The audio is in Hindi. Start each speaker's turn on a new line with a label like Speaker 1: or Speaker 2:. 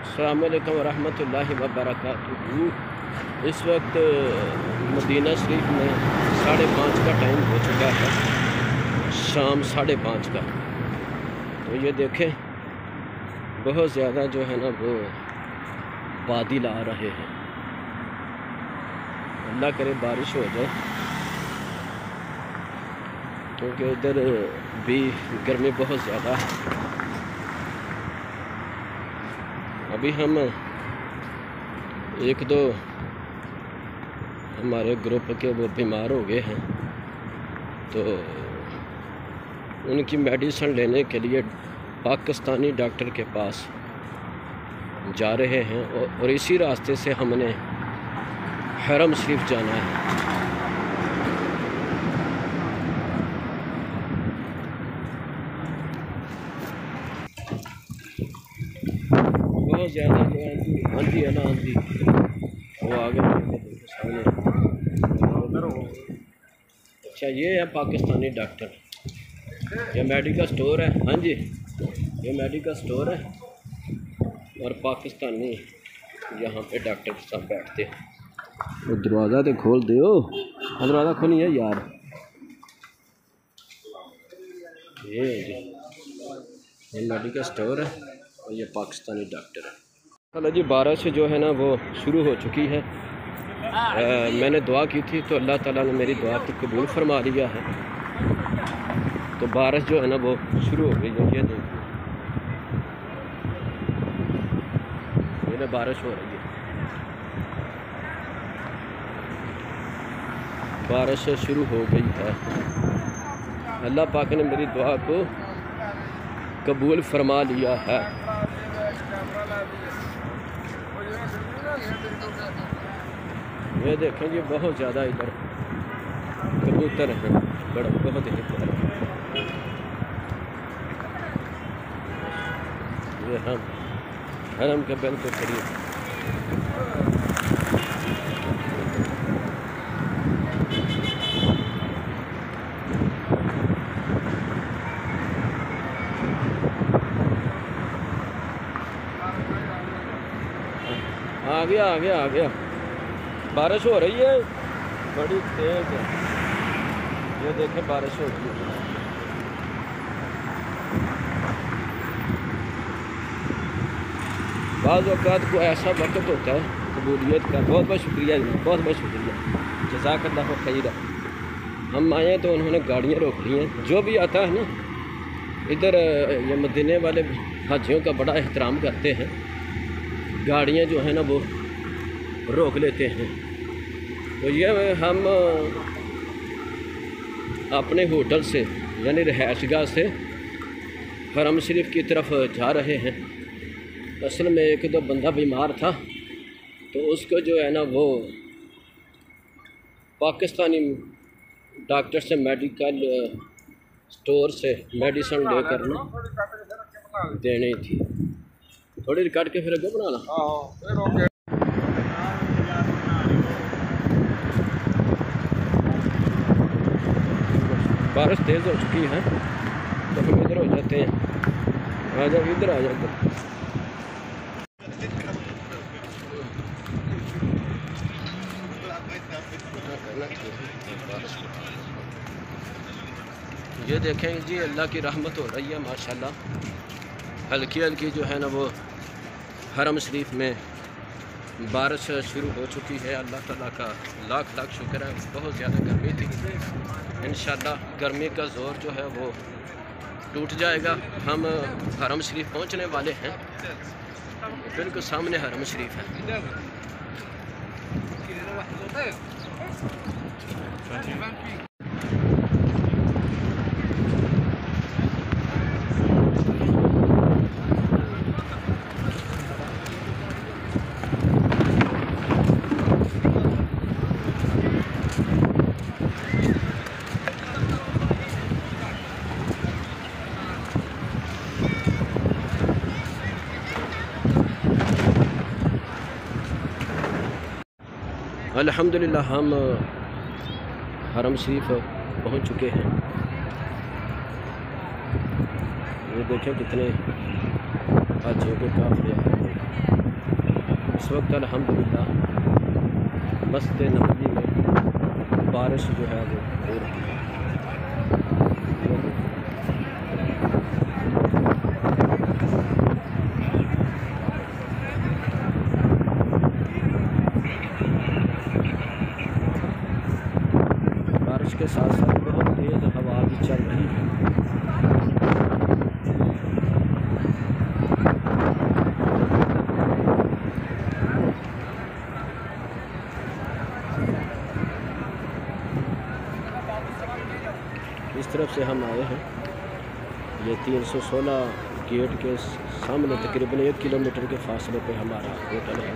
Speaker 1: अस्सलाम वालेकुम रहमतुल्लाहि व बरकातुहू। इस वक्त मदीना शरीफ में 5:30 का टाइम हो चुका है, शाम 5:30 का। तो ये देखें बहुत ज़्यादा जो है ना वो बादल आ रहे हैं। अल्लाह करे बारिश हो जाए, क्योंकि इधर भी गर्मी बहुत ज़्यादा है। अभी हम एक दो हमारे ग्रुप के वो बीमार हो गए हैं, तो उनकी मेडिसिन लेने के लिए पाकिस्तानी डॉक्टर के पास जा रहे हैं और इसी रास्ते से हमने हरम शरीफ जाना है। बहुत ज़्यादा जो है आंधी है ना, आंधी वो आ गए सामने। अच्छा, ये है पाकिस्तानी डॉक्टर, ये मेडिकल स्टोर है। हाँ जी, ये मेडिकल स्टोर है और पाकिस्तानी यहाँ पे डॉक्टर के साथ बैठते हैं। वो दरवाज़ा तो खोल दो, दरवाज़ा खोली है यार। ये जी ये मेडिकल स्टोर है और ये पाकिस्तानी डॉक्टर है। चलो जी, बारिश जो है ना वो शुरू हो चुकी है। मैंने दुआ की थी तो अल्लाह ताला ने मेरी दुआ को कबूल फरमा लिया है। तो बारिश जो है ना वो शुरू हो गई है। ये देखिए, ये ना बारिश हो रही है, बारिश शुरू हो गई है। अल्लाह पाक ने मेरी दुआ को कबूल फरमा लिया है। ये देखें जी, बहुत ज़्यादा इधर कबूतर हैं, बड़ा बहुत ही प्यारा। ये हम हरम के बिल्कुल करीब। आ गया बारिश हो रही है बड़ी तेज है। ये देखें बारिश हो रही है। बाज़ औक़ात को ऐसा वक्त होता है कबूलियत का। बहुत बहुत शुक्रिया जी, बहुत बहुत शुक्रिया, जज़ाकल्लाह खैर। हम आए तो उन्होंने गाड़ियाँ रोक ली हैं। जो भी आता है ना इधर, ये मदीने वाले हाजियों का बड़ा एहतराम करते हैं। गाड़ियाँ जो है ना वो रोक लेते हैं। तो ये हम अपने होटल से यानी रिहाइशगाह से हरम शरीफ की तरफ जा रहे हैं। असल में एक दो बंदा बीमार था, तो उसको जो है ना वो पाकिस्तानी डॉक्टर से मेडिकल स्टोर से मेडिसिन लेकर देनी थी। थोड़ी काट के फिर आगे बनाना। बारिश तेज़ हो चुकी है तो हम इधर हो जाते हैं। आ जाओ इधर, आ जाओ। ये देखें जी, अल्लाह की रहमत हो रही है माशाल्लाह। हल्की हल्की जो है ना वो हरम शरीफ में बारिश शुरू हो चुकी है। अल्लाह ताला का लाख लाख शुक्र है। बहुत ज़्यादा गर्मी थी, इंशाल्लाह गर्मी का ज़ोर जो है वो टूट जाएगा। हम हरम शरीफ पहुंचने वाले हैं, बिल्कुल सामने हरम शरीफ है। अल्हम्दुलिल्लाह हम हरम शरीफ पहुंच चुके हैं। ये देखें कितने हाजियों के काफ़िले हैं। इस वक्त अल्हम्दुलिल्लाह मस्जिद नबवी में बारिश जो है वो हो रही है। बारिश के साथ साथ बहुत तेज़ हवा भी चल रही है। इस तरफ से हम आए हैं, ये 316 गेट के सामने तकरीबन 1 किलोमीटर के फासले पे हमारा होटल है।